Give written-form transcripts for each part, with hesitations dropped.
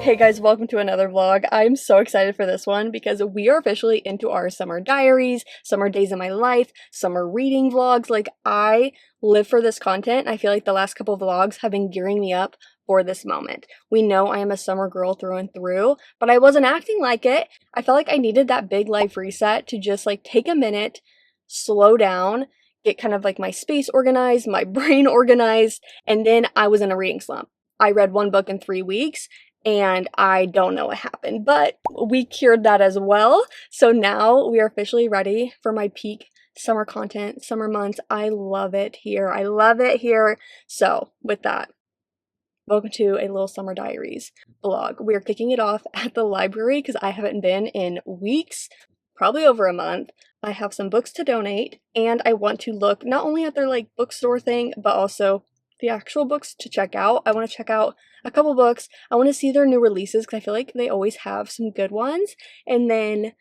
Hey guys, welcome to another vlog. I'm so excited for this one because we are officially into our summer diaries, summer days in my life, summer reading vlogs. Like, I live for this content. I feel like the last couple of vlogs have been gearing me up for this moment. We know I am a summer girl through and through, but I wasn't acting like it. I felt like I needed that big life reset to just like take a minute, slow down, get kind of like my space organized, my brain organized, and then I was in a reading slump. I read one book in 3 weeks and I don't know what happened, but we cured that as well. So now we are officially ready for my peak summer content, summer months. I love it here. I love it here. So with that, welcome to a little summer diaries vlog. We are kicking it off at the library because I haven't been in weeks, probably over a month. I have some books to donate and I want to look not only at their like bookstore thing, but also the actual books to check out. I want to check out a couple books. I want to see their new releases because I feel like they always have some good ones. And then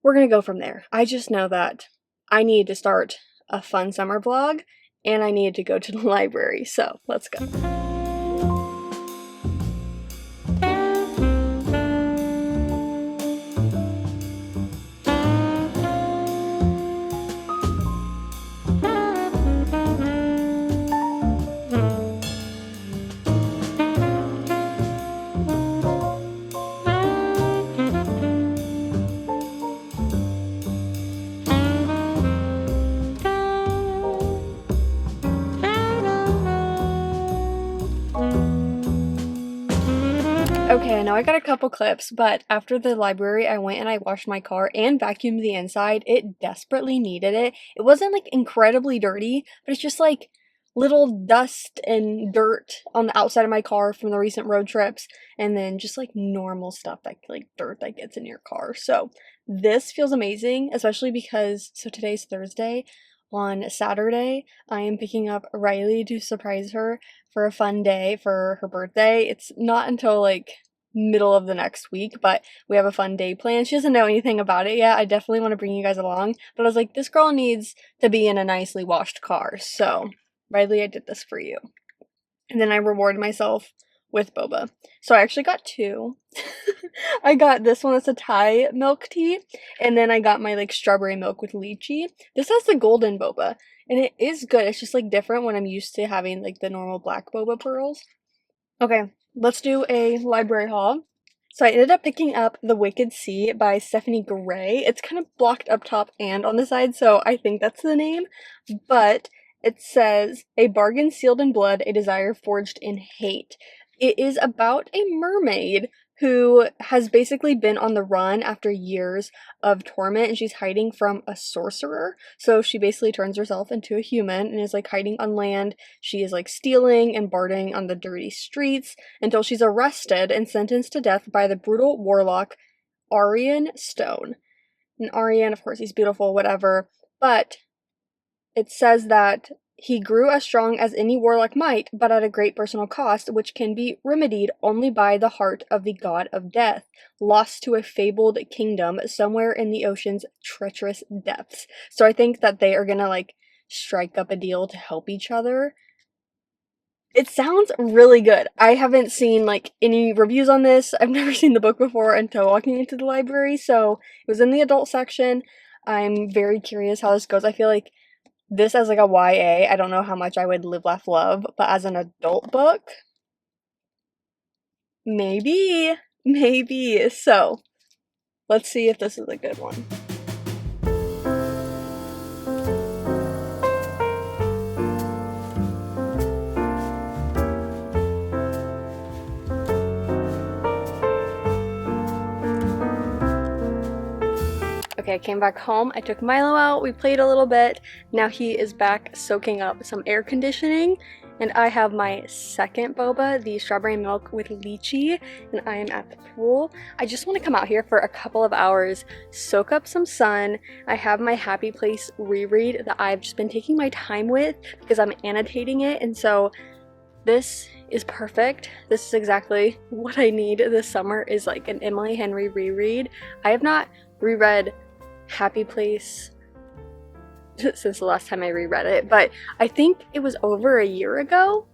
we're going to go from there. I just know that I need to start a fun summer vlog and I need to go to the library. So let's go. Okay, now I got a couple clips, but after the library, I went and I washed my car and vacuumed the inside. It desperately needed it. It wasn't like incredibly dirty, but it's just like little dust and dirt on the outside of my car from the recent road trips, and then just like normal stuff like dirt that gets in your car. So this feels amazing, especially because, so today's Thursday. On Saturday, I am picking up Riley to surprise her for a fun day for her birthday. It's not until like middle of the next week, but we have a fun day planned. She doesn't know anything about it yet. I definitely want to bring you guys along, but I was like, this girl needs to be in a nicely washed car. So, Riley, I did this for you. And then I rewarded myself with boba. So I actually got two. I got this one, it's a Thai milk tea, and then I got my like strawberry milk with lychee. This has the golden boba, and it is good. It's just like different when I'm used to having like the normal black boba pearls. Okay, let's do a library haul. So I ended up picking up The Wicked Sea by Stephanie Gray. It's kind of blocked up top and on the side, so I think that's the name, but it says, "A bargain sealed in blood, a desire forged in hate." It is about a mermaid who has basically been on the run after years of torment, and she's hiding from a sorcerer. So she basically turns herself into a human and is like hiding on land. She is like stealing and bartering on the dirty streets until she's arrested and sentenced to death by the brutal warlock Arian Stone. And Arian, of course, he's beautiful, whatever, but it says that he grew as strong as any warlock might, but at a great personal cost, which can be remedied only by the heart of the god of death, lost to a fabled kingdom somewhere in the ocean's treacherous depths. So I think that they are gonna like strike up a deal to help each other. It sounds really good. I haven't seen like any reviews on this. I've never seen the book before until walking into the library, so it was in the adult section. I'm very curious how this goes. I feel like this as like a YA, I don't know how much I would live, laugh, love, but as an adult book, maybe. So, let's see if this is a good one. Okay, I came back home, I took Milo out, we played a little bit, now he is back soaking up some air conditioning, and I have my second boba, the strawberry milk with lychee, and I am at the pool. I just want to come out here for a couple of hours, soak up some sun. I have my Happy Place reread that I've just been taking my time with because I'm annotating it, and so this is perfect. This is exactly what I need this summer, is like an Emily Henry reread. I have not reread Happy Place since the last time I reread it, but I think it was over a year ago.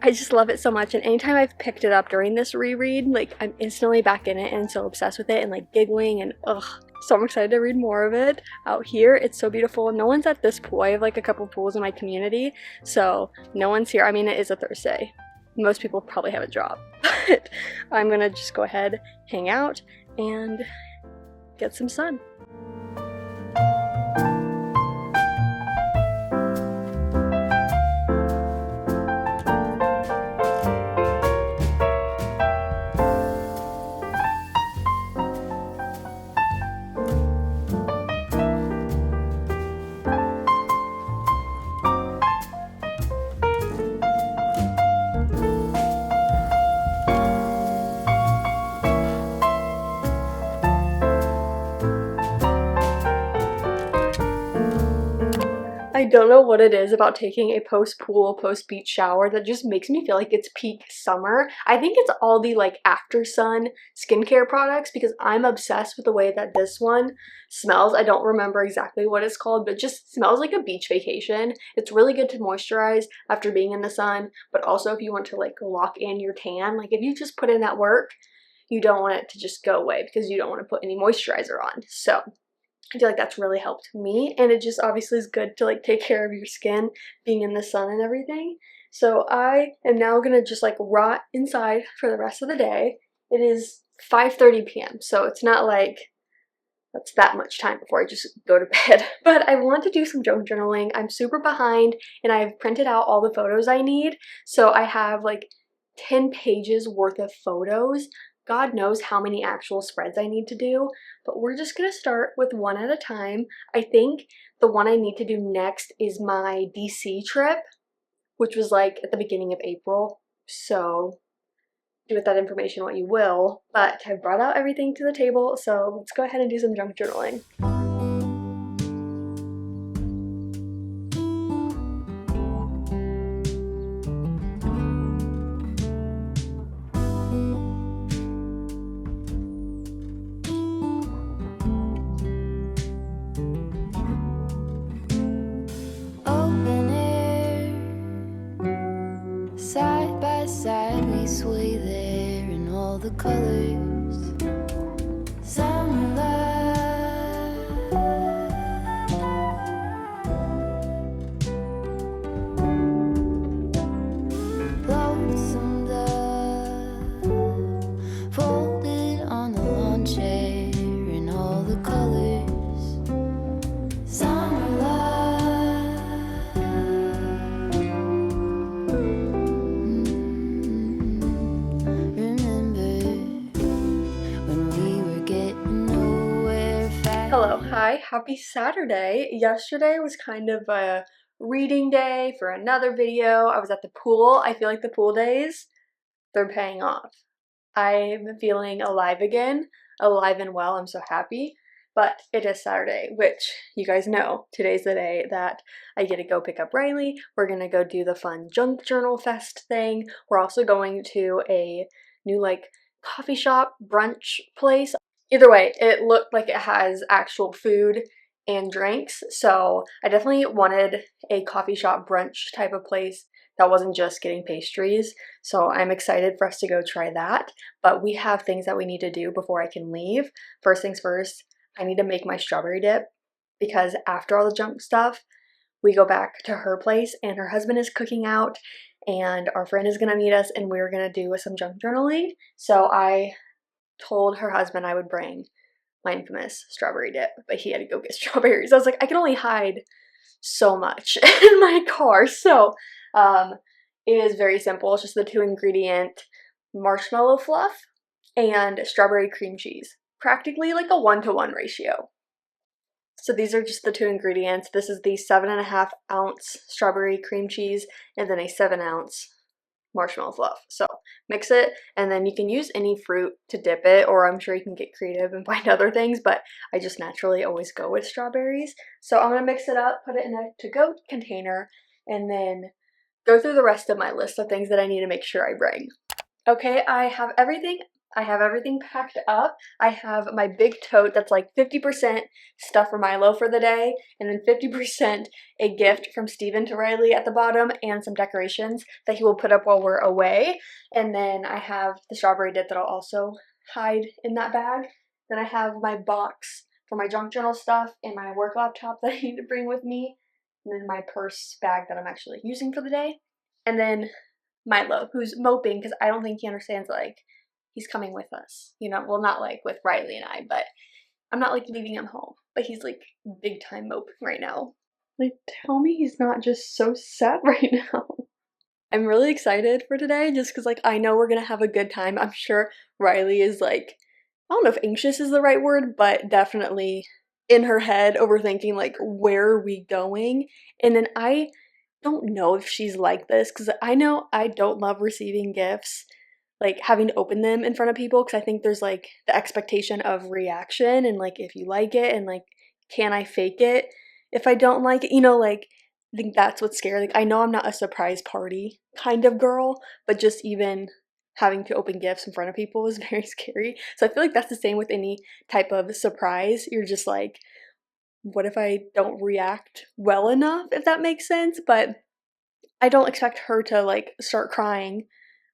I just love it so much, and anytime I've picked it up during this reread, like, I'm instantly back in it and so obsessed with it and like giggling and ugh. So I'm excited to read more of it. Out here, it's so beautiful. No one's at this pool. I have like a couple pools in my community, so no one's here. I mean, it is a Thursday. Most people probably have a job, but I'm gonna just go ahead, hang out, and get some sun. I don't know what it is about taking a post-pool, post-beach shower that just makes me feel like it's peak summer. I think it's all the like after sun skincare products because I'm obsessed with the way that this one smells. I don't remember exactly what it's called, but it just smells like a beach vacation. It's really good to moisturize after being in the sun, but also if you want to like lock in your tan, like if you just put in that work, you don't want it to just go away because you don't want to put any moisturizer on. So I feel like that's really helped me, and it just obviously is good to like take care of your skin being in the sun and everything. So I am now gonna just like rot inside for the rest of the day. It is 5:30 p.m. so it's not like that's that much time before I just go to bed. But I want to do some junk journaling. I'm super behind and I've printed out all the photos I need. So I have like 10 pages worth of photos. God knows how many actual spreads I need to do, but we're just gonna start with one at a time. I think the one I need to do next is my DC trip, which was like at the beginning of April. So do with that information what you will, but I've brought out everything to the table, so let's go ahead and do some junk journaling. Open air, side by side we sway there in all the colors. Summer love, lonesome dove, folded on the lawn chair in all the colors. Summer love, remember when we were getting nowhere fast. Hello, hi, happy Saturday. Yesterday was kind of a reading day for another video. I was at the pool. I feel like the pool days, they're paying off. I'm feeling alive again, alive and well. I'm so happy. But it is Saturday, which you guys know, today's the day that I get to go pick up Riley. We're gonna go do the fun junk journal fest thing. We're also going to a new like coffee shop brunch place. Either way, it looked like it has actual food and drinks, so I definitely wanted a coffee shop brunch type of place that wasn't just getting pastries, so I'm excited for us to go try that. But we have things that we need to do before I can leave. First things first, I need to make my strawberry dip because after all the junk stuff, we go back to her place and her husband is cooking out and our friend is gonna meet us and we're gonna do some junk journaling. So I told her husband I would bring my infamous strawberry dip, but he had to go get strawberries. I was like, I can only hide so much in my car. So it is very simple. It's just the 2-ingredient marshmallow fluff and strawberry cream cheese. Practically like a 1-to-1 ratio. So these are just the 2 ingredients. This is the 7.5 ounce strawberry cream cheese and then a 7 ounce marshmallow fluff. So mix it and then you can use any fruit to dip it, or I'm sure you can get creative and find other things, but I just naturally always go with strawberries. So I'm gonna mix it up, put it in a to-go container, and then go through the rest of my list of things that I need to make sure I bring. Okay, I have everything I have everything packed up. I have my big tote that's like 50% stuff for Milo for the day, and then 50% a gift from Steven to Riley at the bottom, and some decorations that he will put up while we're away. And then I have the strawberry dip that I'll also hide in that bag. Then I have my box for my junk journal stuff and my work laptop that I need to bring with me. And then my purse bag that I'm actually using for the day. And then Milo, who's moping because I don't think he understands, like, he's coming with us. You know, well, not like with Riley and I, but I'm not like leaving him home. But he's like big time moping right now. Like, tell me he's not just so sad right now. I'm really excited for today just because, like, I know we're gonna have a good time. I'm sure Riley is like, I don't know if anxious is the right word, but definitely in her head overthinking, like, where are we going? And then I don't know if she's like this because I know I don't love receiving gifts, like having to open them in front of people, because I think there's like the expectation of reaction and like if you like it, and like, can I fake it if I don't like it? You know, like, I think that's what's scary. Like, I know I'm not a surprise party kind of girl, but just even having to open gifts in front of people is very scary. So I feel like that's the same with any type of surprise. You're just like, what if I don't react well enough, if that makes sense? But I don't expect her to like start crying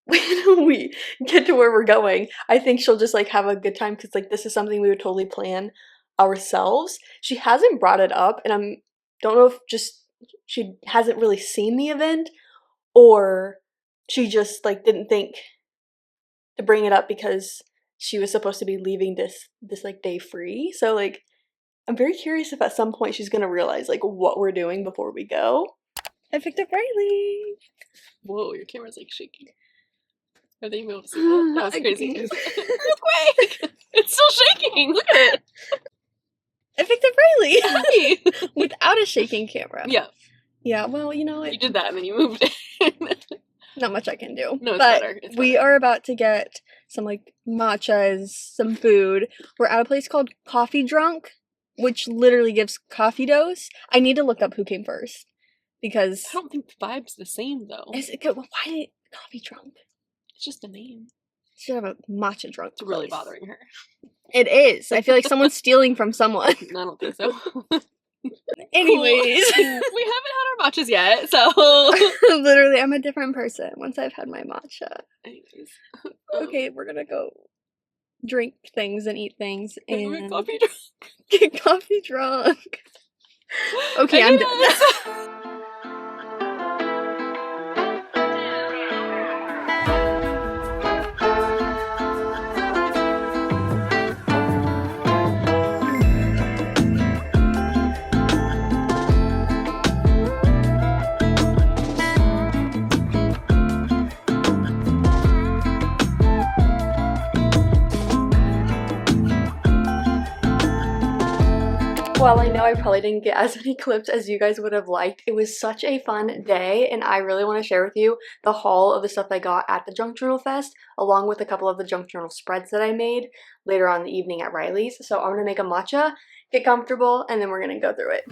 when we get to where we're going. I think she'll just like have a good time because like this is something we would totally plan ourselves. She hasn't brought it up, and don't know if just she hasn't really seen the event, or she just like didn't think to bring it up because she was supposed to be leaving this like day free. So like, I'm very curious if at some point she's gonna realize like what we're doing before we go. I picked up Riley. Whoa, your camera's like shaking. Are they able to see that? That was crazy. Quick! It's still shaking. Look at it. I picked up Riley. Hi. Without a shaking camera. Yeah. Yeah, well, you know, You did that and then you moved it. not much I can do. No, it's but better. It's we better. are about to get some like matchas, some food. We're at a place called Coffee Drunk, which literally gives coffee dose. I need to look up who came first because I don't think the vibe's the same though. is it good? Why Coffee Drunk? It's just a name. Should have a matcha drunk. It's really place. bothering her. It is. I feel like someone's stealing from someone. I don't think so. Anyways. Cool. We haven't had our matchas yet, so Literally, I'm a different person once I've had my matcha. anyways. Okay, we're gonna go drink things and eat things And and coffee drunk. get coffee drunk. Okay, I'm done. While I know I probably didn't get as many clips as you guys would have liked, it was such a fun day, and I really want to share with you the haul of the stuff I got at the Junk Journal Fest, along with a couple of the Junk Journal spreads that I made later on in the evening at Riley's. So I'm going to make a matcha, get comfortable, and then we're going to go through it.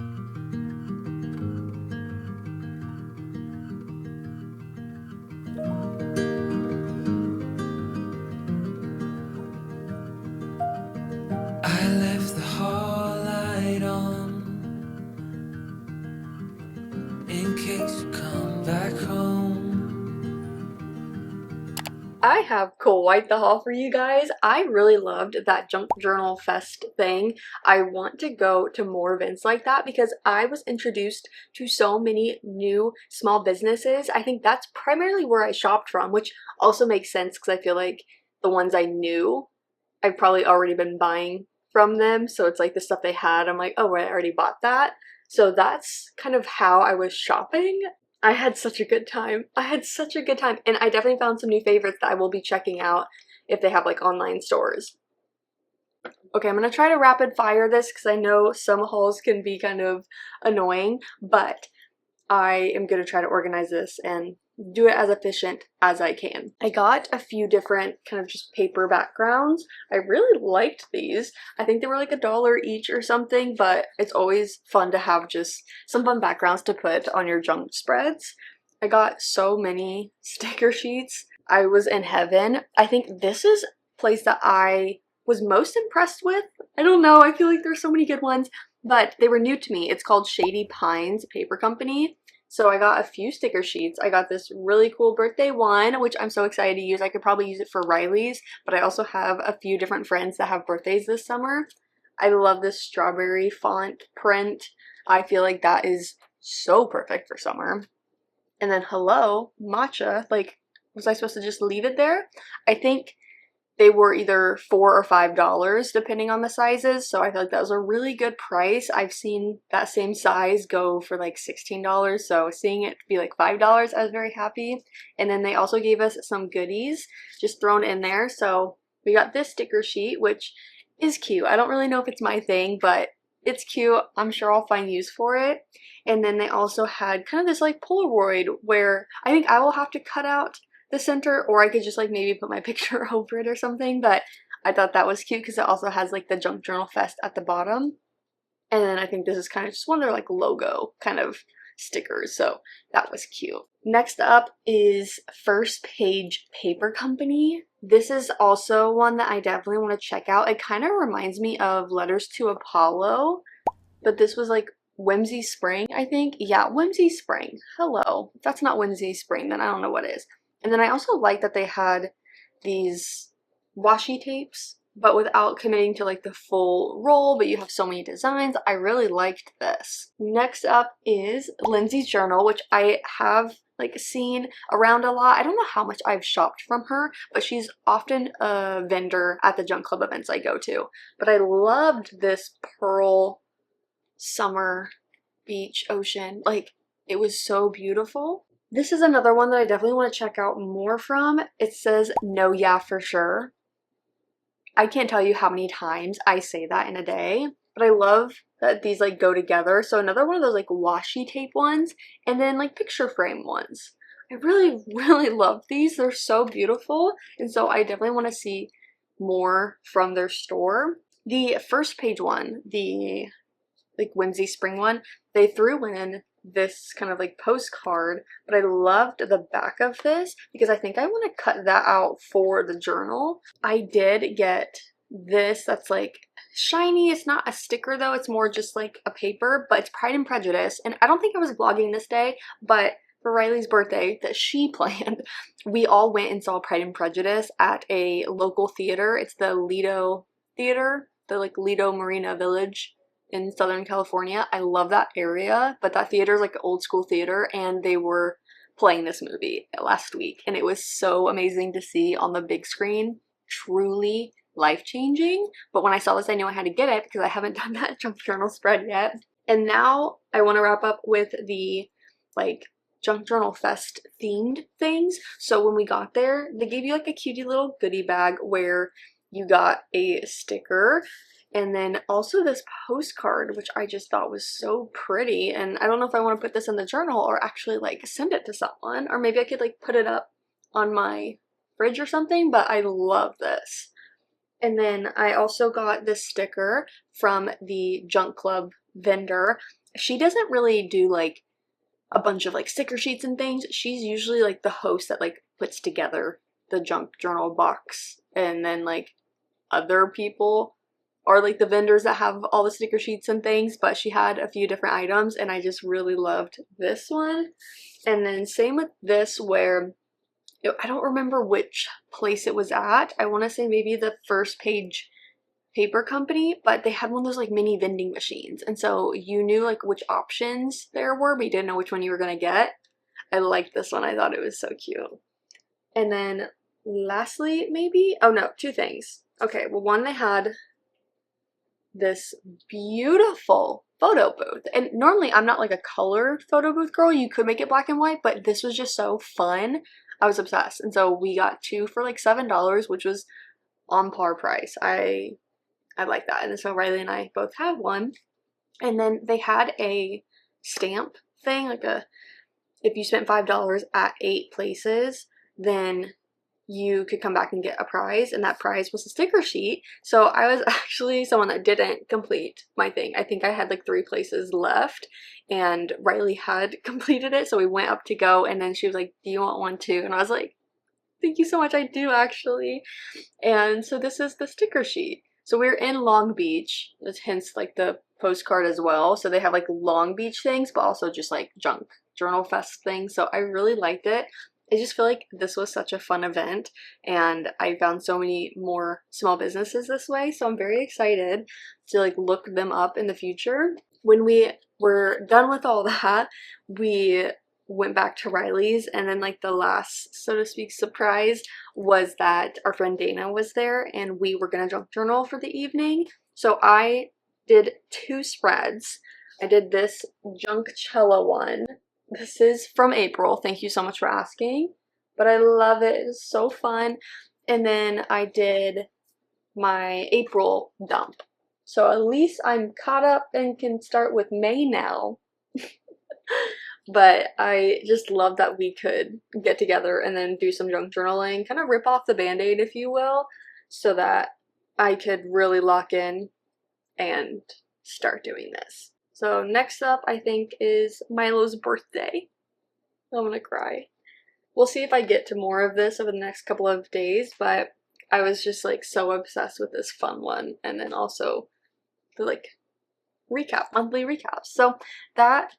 I left the hall light on in case you come back home. I have quite the haul for you guys. I really loved that Junk Journal Fest thing. I want to go to more events like that because I was introduced to so many new small businesses. I think that's primarily where I shopped from, which also makes sense because I feel like the ones I knew, I've probably already been buying from them. So it's like the stuff they had, I'm like, oh, I already bought that. So that's kind of how I was shopping. I had such a good time. I had such a good time. And I definitely found some new favorites that I will be checking out if they have like online stores. Okay, I'm going to try to rapid fire this because I know some hauls can be kind of annoying, but I am going to try to organize this and do it as efficient as I can. I got a few different kind of just paper backgrounds. I really liked these. I think they were like $1 each or something, but it's always fun to have just some fun backgrounds to put on your junk spreads. I got so many sticker sheets. I was in heaven. I think this is place that I was most impressed with. I don't know, I feel like there's so many good ones, but they were new to me. It's called Shady Pines Paper Company. So I got a few sticker sheets. I got this really cool birthday one, which I'm so excited to use. I could probably use it for Riley's, but I also have a few different friends that have birthdays this summer. I love this strawberry font print. I feel like that is so perfect for summer. And then hello, matcha. Like, was I supposed to just leave it there? I think they were either $4 or $5 depending on the sizes, so I feel like that was a really good price. I've seen that same size go for like $16, so seeing it be like $5, I was very happy. And then they also gave us some goodies just thrown in there. So we got this sticker sheet, which is cute. I don't really know if it's my thing, but it's cute. I'm sure I'll find use for it. And then they also had kind of this like Polaroid where I think I will have to cut out the center, or I could just like maybe put my picture over it or something, but I thought that was cute because it also has like the Junk Journal Fest at the bottom. And then I think this is kind of just one of their like logo kind of stickers, so that was cute. Next up is First Page Paper Company. This is also one that I definitely want to check out. It kind of reminds me of Letters to Apollo, but this was like Whimsy Spring, I think. Yeah, Whimsy Spring. Hello. If that's not Whimsy Spring, then I don't know what is. And then I also like that they had these washi tapes, but without committing to like the full roll, but you have so many designs. I really liked this. Next up is Lindsay's journal, which I have like seen around a lot. I don't know how much I've shopped from her, but she's often a vendor at the Junk Club events I go to. But I loved this pearl summer beach ocean. Like, it was so beautiful. This is another one that I definitely want to check out more from. It says, "No, yeah, for sure." I can't tell you how many times I say that in a day, but I love that these like go together. So another one of those like washi tape ones, and then like picture frame ones. I really, really love these. They're so beautiful, and so I definitely want to see more from their store. The First Page one, the like Whimsy Spring one, they threw in this kind of like postcard, but I loved the back of this because I think I want to cut that out for the journal. I did get this that's like shiny. It's not a sticker though, it's more just like a paper, but it's Pride and Prejudice, and I don't think I was vlogging this day, but for Riley's birthday that she planned, we all went and saw Pride and Prejudice at a local theater. It's the Lido Theater, the like Lido Marina Village in Southern California. I love that area, but that theater is like an old school theater, and they were playing this movie last week, and it was so amazing to see on the big screen. Truly life-changing. But when I saw this, I knew I had to get it because I haven't done that junk journal spread yet. And now I want to wrap up with the like Junk Journal Fest themed things. So when we got there, they gave you like a cutie little goodie bag where you got a sticker, and then also this postcard, which I just thought was so pretty. And I don't know if I want to put this in the journal or actually like send it to someone, or maybe I could like put it up on my fridge or something, but I love this. And then I also got this sticker from the Junk Club vendor. She doesn't really do like a bunch of like sticker sheets and things. She's usually like the host that like puts together the junk journal box, and then like other people are like the vendors that have all the sticker sheets and things, but she had a few different items, and I just really loved this one. And then same with this, where I don't remember which place it was at. I want to say maybe the First Page Paper Company, but they had one of those like mini vending machines, and so you knew like which options there were, but you didn't know which one you were gonna get. I liked this one. I thought it was so cute. And then lastly, maybe, oh no, two things. Okay, well, one, they had this beautiful photo booth, and normally I'm not like a color photo booth girl. You could make it black and white, but this was just so fun. I was obsessed, and so we got two for like $7, which was on par price. I like that. And so Riley and I both have one. And then they had a stamp thing, like a, if you spent $5 at 8 places, then you could come back and get a prize, and that prize was a sticker sheet. So I was actually someone that didn't complete my thing. I think I had like 3 places left, and Riley had completed it, so we went up to go, and then she was like, "Do you want one too?" And I was like, Thank you so much. I do actually. And so this is the sticker sheet. So we're in Long Beach, hence like the postcard as well. So they have like Long Beach things, but also just like junk journal fest things. So I really liked it. I just feel like this was such a fun event, and I found so many more small businesses this way. So I'm very excited to like look them up in the future. When we were done with all that, we went back to Riley's, and then like the last, so to speak, surprise was that our friend Dana was there and we were gonna junk journal for the evening. So I did 2 spreads. I did this Junkcella one. This is from April. Thank you so much for asking. But I love it. It's so fun. And then I did my April dump. So at least I'm caught up and can start with May now. But I just love that we could get together and then do some junk journaling, kind of rip off the band-aid, if you will, so that I could really lock in and start doing this. So next up, I think, is Milo's birthday. I'm gonna cry. We'll see if I get to more of this over the next couple of days, but I was just like so obsessed with this fun one, and then also the like monthly recaps. So that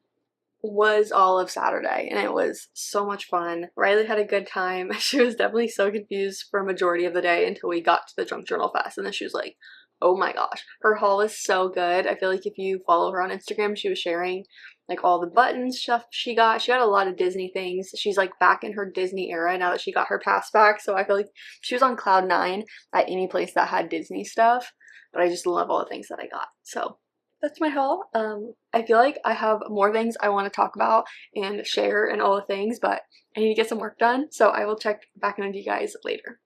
was all of Saturday, and it was so much fun. Riley had a good time. She was definitely so confused for a majority of the day until we got to the Junk Journal Fest, and then she was like, oh my gosh, her haul is so good. I feel like if you follow her on Instagram, she was sharing like all the buttons stuff she got. She got a lot of Disney things. She's like back in her Disney era now that she got her pass back, so I feel like she was on cloud 9 at any place that had Disney stuff. But I just love all the things that I got. So that's my haul. I feel like I have more things I want to talk about and share and all the things, but I need to get some work done, so I will check back in with you guys later.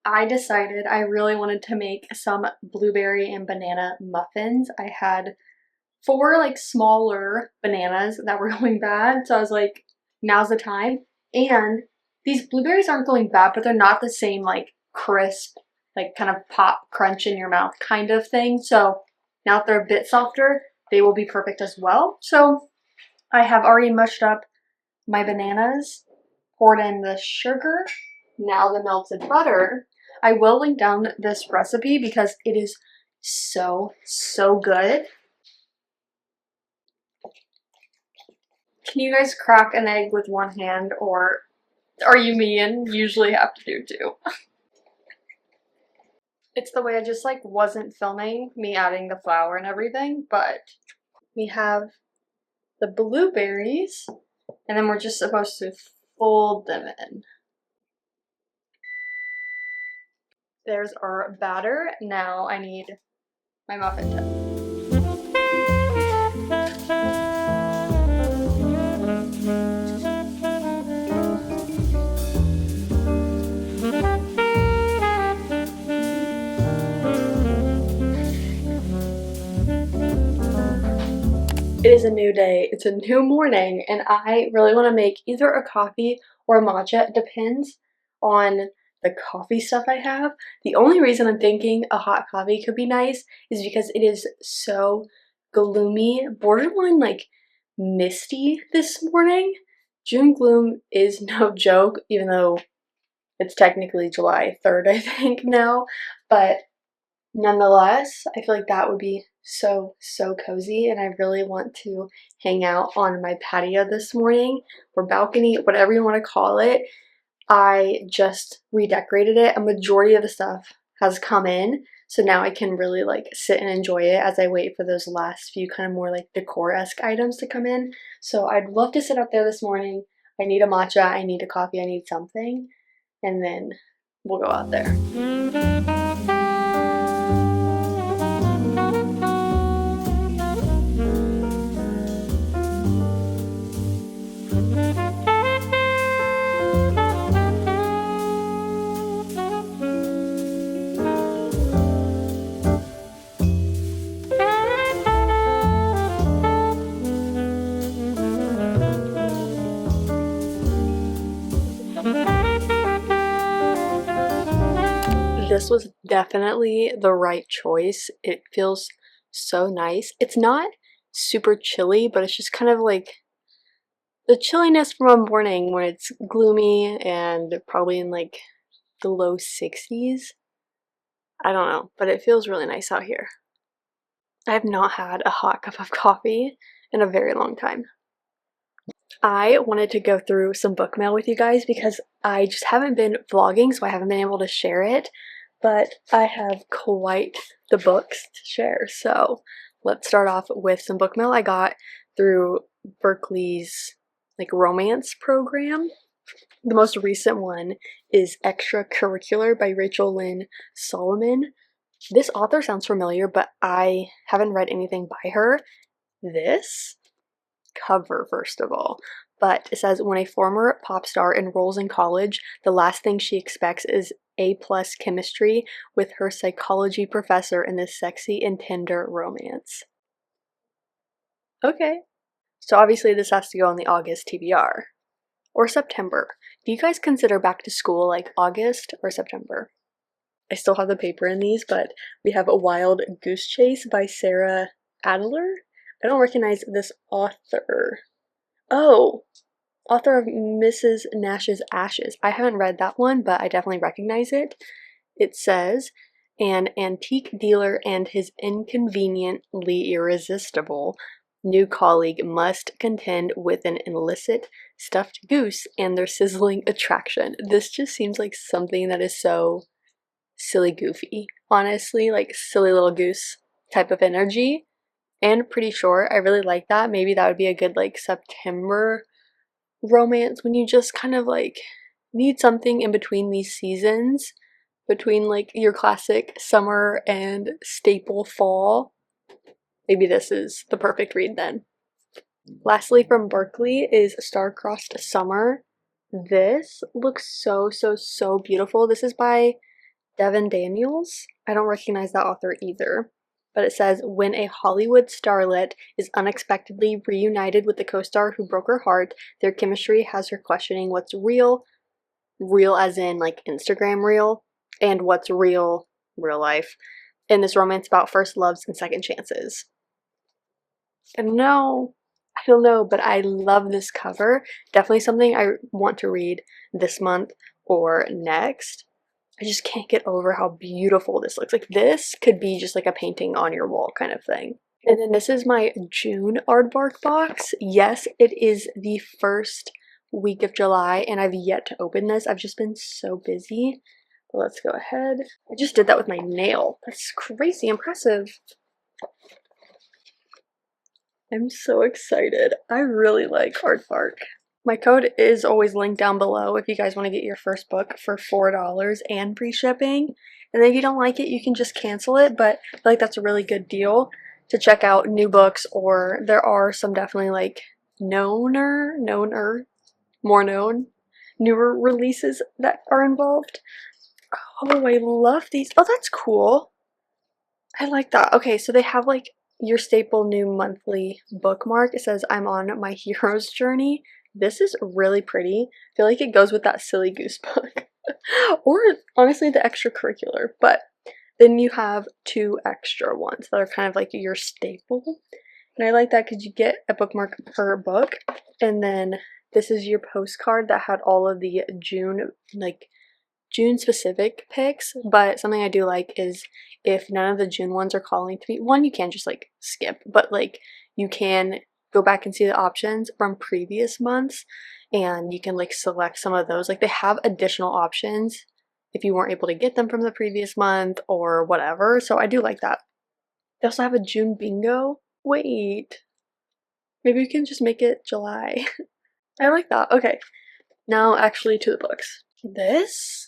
I decided I really wanted to make some blueberry and banana muffins. I had 4 like smaller bananas that were going bad, so I was like, now's the time. And these blueberries aren't going bad, but they're not the same like crisp, like kind of pop crunch in your mouth kind of thing. So now that they're a bit softer, they will be perfect as well. So I have already mushed up my bananas, poured in the sugar, now the melted butter. I will link down this recipe because it is so good. Can you guys crack an egg with one hand, or are you me and usually have to do 2? It's the way I just like wasn't filming me adding the flour and everything, but we have the blueberries and then we're just supposed to fold them in. There's our batter. Now I need my muffin tip. It is a new day, it's a new morning, and I really want to make either a coffee or a matcha. It depends on the coffee stuff I have. The only reason I'm thinking a hot coffee could be nice is because it is so gloomy, borderline like misty this morning. June gloom is no joke, even though it's technically July 3rd, I think now, but nonetheless, I feel like that would be so cozy, and I really want to hang out on my patio this morning, or balcony, whatever you want to call it. I just redecorated it. A majority of the stuff has come in, so now I can really like sit and enjoy it as I wait for those last few kind of more like decor-esque items to come in. So I'd love to sit out there this morning. I need a matcha, I need a coffee, I need something, and then we'll go out there. This was definitely the right choice. It feels so nice. It's not super chilly, but it's just kind of like the chilliness from a morning when it's gloomy and probably in like the low 60s. I don't know, but it feels really nice out here. I have not had a hot cup of coffee in a very long time. I wanted to go through some book mail with you guys because I just haven't been vlogging, so I haven't been able to share it, but I have quite the books to share. So let's start off with some book mail I got through Berkeley's like romance program. The most recent one is Extracurricular by Rachel Lynn Solomon. This author sounds familiar, but I haven't read anything by her. This cover, first of all, but it says, when a former pop star enrolls in college, the last thing she expects is A+ chemistry with her psychology professor in this sexy and tender romance. Okay. So obviously this has to go on the August TBR. Or September. Do you guys consider back to school like August or September? I still have the paper in these, but we have A Wild Goose Chase by Sarah Adler. I don't recognize this author. Oh, author of Mrs. Nash's Ashes. I haven't read that one, but I definitely recognize it. It says, an antique dealer and his inconveniently irresistible new colleague must contend with an illicit stuffed goose and their sizzling attraction. This just seems like something that is so silly goofy. Honestly, like silly little goose type of energy. And pretty short. I really like that. Maybe that would be a good like September romance when you just kind of like need something in between these seasons, between like your classic summer and staple fall. Maybe this is the perfect read then. Lastly, from Berkeley is Star-Crossed Summer. This looks so beautiful. This is by Devin Daniels. I don't recognize that author either. But it says, when a Hollywood starlet is unexpectedly reunited with the co-star who broke her heart, their chemistry has her questioning what's real as in like Instagram real, and what's real life, in this romance about first loves and second chances. And no, I don't know, but I love this cover. Definitely something I want to read this month or next. I just can't get over how beautiful this looks. Like this could be just like a painting on your wall kind of thing. And then this is my June aardvark box. Yes, it is the first week of July and I've yet to open this. I've just been so busy. But let's go ahead. I just did that with my nail. That's crazy impressive. I'm so excited. I really like aardvark. My code is always linked down below if you guys want to get your first book for $4 and free shipping. And then if you don't like it, you can just cancel it, but I feel like that's a really good deal to check out new books, or there are some definitely like more known, newer releases that are involved. Oh, I love these. Oh, that's cool. I like that. Okay, so they have like your staple new monthly bookmark. It says, I'm on my hero's journey. This is really pretty. I feel like it goes with that silly goose book. Or honestly the extracurricular. But then you have two extra ones that are kind of like your staple. And I like that because you get a bookmark per book. And then this is your postcard that had all of the June specific picks. But something I do like is if none of the June ones are calling to me, one, you can just like skip, but like you can go back and see the options from previous months and you can like select some of those. Like they have additional options if you weren't able to get them from the previous month or whatever. So I do like that. They also have a June bingo. Wait, maybe we can just make it July. I like that. Okay, now actually to the books. This,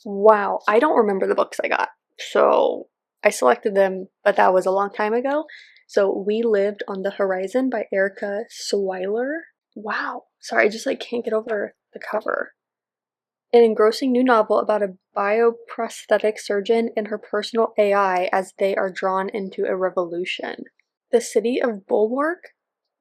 wow, I don't remember the books I got. So I selected them, but that was a long time ago. So We Lived on the Horizon by Erica Swiler. Wow. Sorry, I just like can't get over the cover. An engrossing new novel about a bioprosthetic surgeon and her personal AI as they are drawn into a revolution. The city of Bulwark?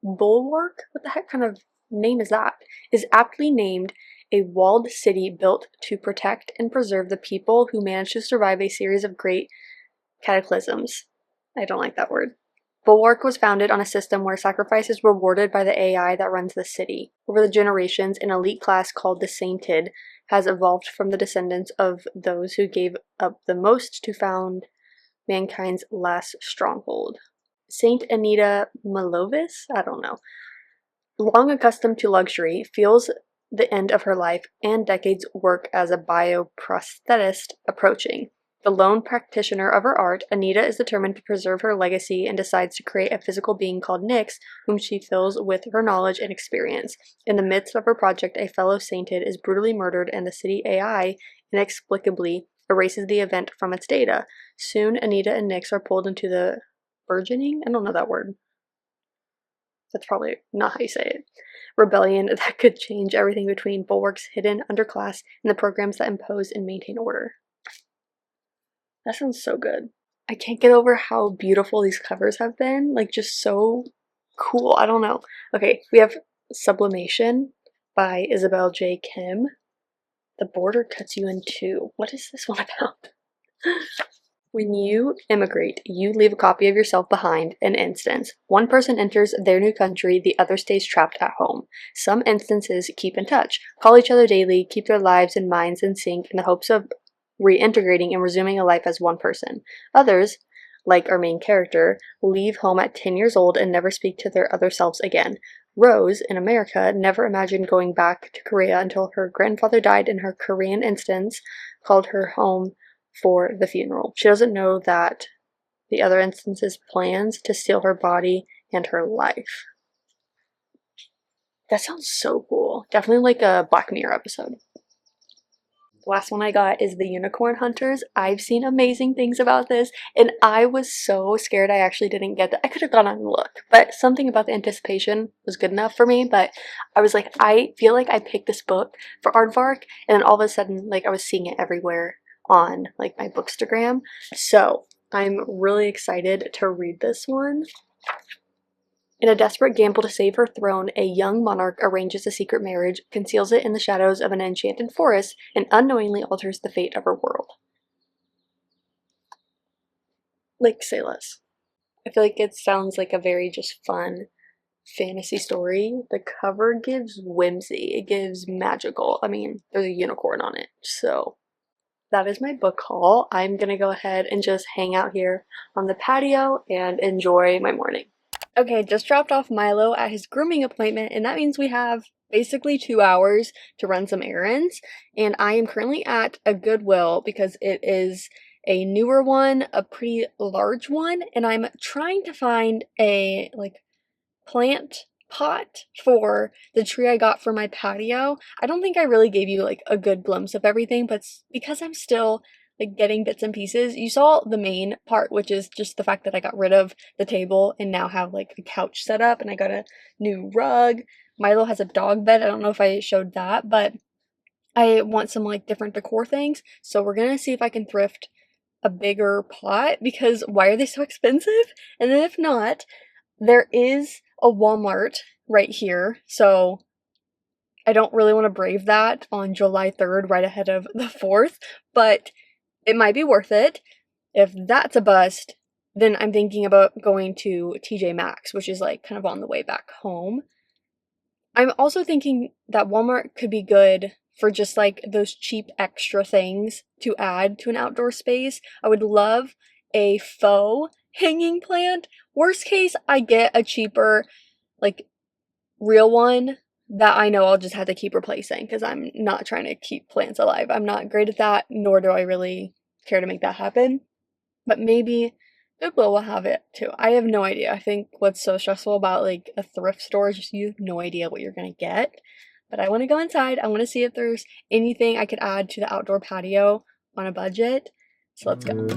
What the heck kind of name is that? Is aptly named a walled city built to protect and preserve the people who managed to survive a series of great cataclysms. I don't like that word. Bulwark was founded on a system where sacrifice is rewarded by the AI that runs the city. Over the generations, an elite class called the Sainted has evolved from the descendants of those who gave up the most to found mankind's last stronghold. Saint Anita Malovis? I don't know. Long accustomed to luxury, feels the end of her life and decades' work as a bioprosthetist approaching. The lone practitioner of her art, Anita is determined to preserve her legacy and decides to create a physical being called Nyx, whom she fills with her knowledge and experience. In the midst of her project, a fellow sainted is brutally murdered and the city AI inexplicably erases the event from its data. Soon, Anita and Nyx are pulled into the burgeoning? I don't know that word. That's probably not how you say it. Rebellion that could change everything between Bulwark's hidden underclass and the programs that impose and maintain order. That sounds so good. I can't get over how beautiful these covers have been. Like, just so cool. I don't know. Okay, we have Sublimation by Isabel J. Kim. The border cuts you in two. What is this one about? When you immigrate, you leave a copy of yourself behind. An instance. One person enters their new country, the other stays trapped at home. Some instances keep in touch, call each other daily, keep their lives and minds in sync in the hopes of reintegrating and resuming a life as one person. Others, like our main character, leave home at 10 years old and never speak to their other selves again. Rose, in America, never imagined going back to Korea until her grandfather died and her Korean instance called her home for the funeral. She doesn't know that the other instance's plans to steal her body and her life. That sounds so cool. Definitely like a Black Mirror episode. The last one I got is The Unicorn Hunters. I've seen amazing things about this, and I was so scared I actually didn't get that. I could have gone on and looked, but something about the anticipation was good enough for me. But I was like, I feel like I picked this book for Aardvark, and then all of a sudden, like, I was seeing it everywhere on, like, my Bookstagram. So I'm really excited to read this one. In a desperate gamble to save her throne, a young monarch arranges a secret marriage, conceals it in the shadows of an enchanted forest, and unknowingly alters the fate of her world. Like, say less. I feel like it sounds like a very just fun fantasy story. The cover gives whimsy. It gives magical. I mean, there's a unicorn on it. So that is my book haul. I'm gonna go ahead and just hang out here on the patio and enjoy my morning. Okay, just dropped off Milo at his grooming appointment, and that means we have basically 2 hours to run some errands. And I am currently at a Goodwill because it is a newer one, a pretty large one, and I'm trying to find a, like, plant pot for the tree I got for my patio. I don't think I really gave you, like, a good glimpse of everything, but because I'm still, like, getting bits and pieces. You saw the main part, which is just the fact that I got rid of the table and now have, like, a couch set up, and I got a new rug. Milo has a dog bed. I don't know if I showed that, but I want some, like, different decor things, so we're gonna see if I can thrift a bigger pot, because why are they so expensive? And then if not, there is a Walmart right here, so I don't really want to brave that on July 3rd, right ahead of the 4th, but it might be worth it. If that's a bust, then I'm thinking about going to TJ Maxx, which is, like, kind of on the way back home. I'm also thinking that Walmart could be good for just, like, those cheap extra things to add to an outdoor space. I would love a faux hanging plant. Worst case, I get a cheaper, like, real one that I know I'll just have to keep replacing, because I'm not trying to keep plants alive. I'm not great at that, nor do I really care to make that happen. But maybe Goodwill will have it too. I have no idea. I think what's so stressful about, like, a thrift store is just you have no idea what you're gonna get. But I want to go inside. I want to see if there's anything I could add to the outdoor patio on a budget. So let's go.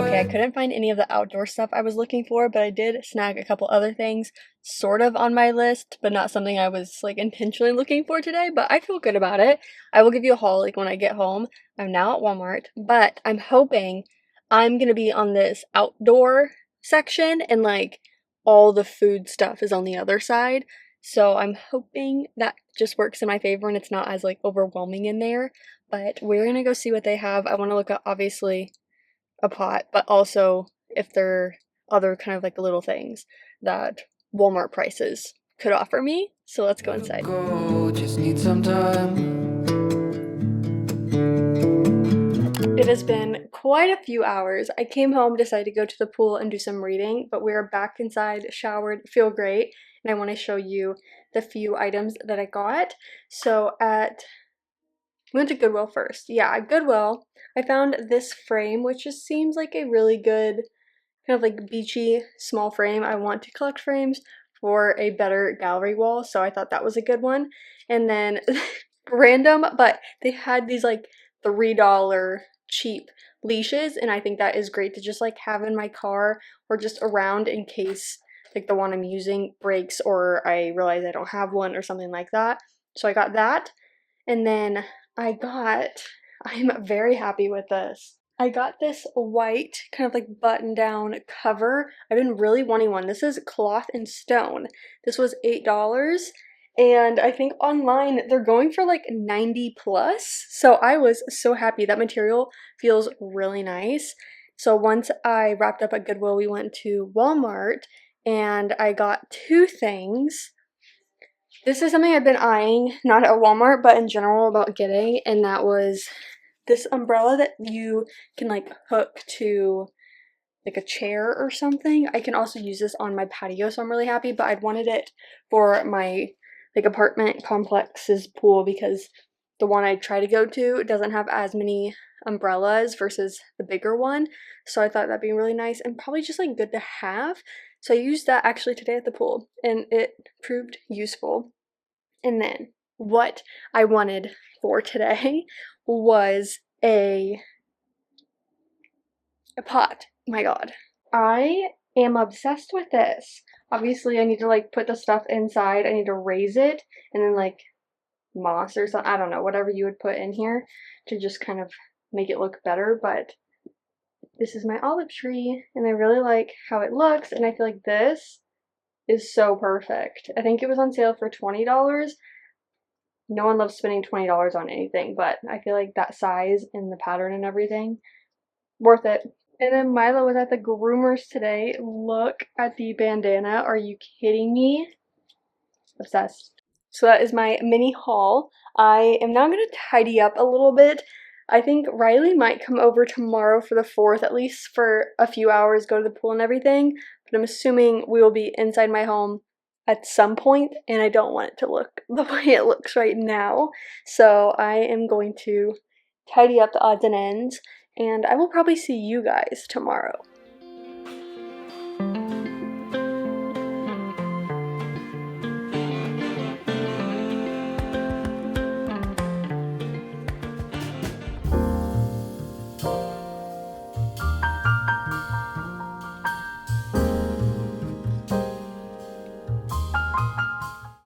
I couldn't find any of the outdoor stuff I was looking for, but I did snag a couple other things sort of on my list, but not something I was, like, intentionally looking for today, but I feel good about it. I will give you a haul, like, when I get home. I'm now at Walmart, but I'm hoping I'm gonna be on this outdoor section, and like all the food stuff is on the other side. So I'm hoping that just works in my favor and it's not as like overwhelming in there. But we're gonna go see what they have. I want to look at obviously a pot, but also if there are other kind of like little things that Walmart prices could offer me. So let's go inside. Just need some time. It has been quite a few hours. I came home, decided to go to the pool and do some reading, but we're back inside, showered, feel great, and I want to show you the few items that I got. So we went to Goodwill first. Yeah, at Goodwill, I found this frame, which just seems like a really good kind of like beachy small frame. I want to collect frames for a better gallery wall, so I thought that was a good one. And then random, but they had these like $3 cheap leashes, and I think that is great to just like have in my car or just around in case like the one I'm using breaks or I realize I don't have one or something like that. So I got that, and then I'm very happy with this. I got this white kind of like button down cover. I've been really wanting one. This is cloth and stone. This was $8, and I think online they're going for like 90 plus. So I was so happy. That material feels really nice. So once I wrapped up at Goodwill, we went to Walmart and I got two things. This is something I've been eyeing, not at Walmart, but in general about getting, and that was this umbrella that you can like hook to like a chair or something. I can also use this on my patio, so I'm really happy, but I'd wanted it for my like apartment complex's pool because the one I try to go to doesn't have as many umbrellas versus the bigger one. So I thought that'd be really nice and probably just like good to have. So I used that actually today at the pool and it proved useful. And then what I wanted for today was a pot. My god. I am obsessed with this. Obviously, I need to like put the stuff inside. I need to raise it and then like moss or something. I don't know, whatever you would put in here to just kind of make it look better. But this is my olive tree and I really like how it looks. And I feel like this is so perfect. I think it was on sale for $20. No one loves spending $20 on anything, but I feel like that size and the pattern and everything, worth it. And then Milo was at the groomers today. Look at the bandana. Are you kidding me? Obsessed. So that is my mini haul. I am now going to tidy up a little bit. I think Riley might come over tomorrow for the 4th, at least for a few hours, go to the pool and everything. But I'm assuming we will be inside my home at some point, and I don't want it to look the way it looks right now. So I am going to tidy up the odds and ends, and I will probably see you guys tomorrow.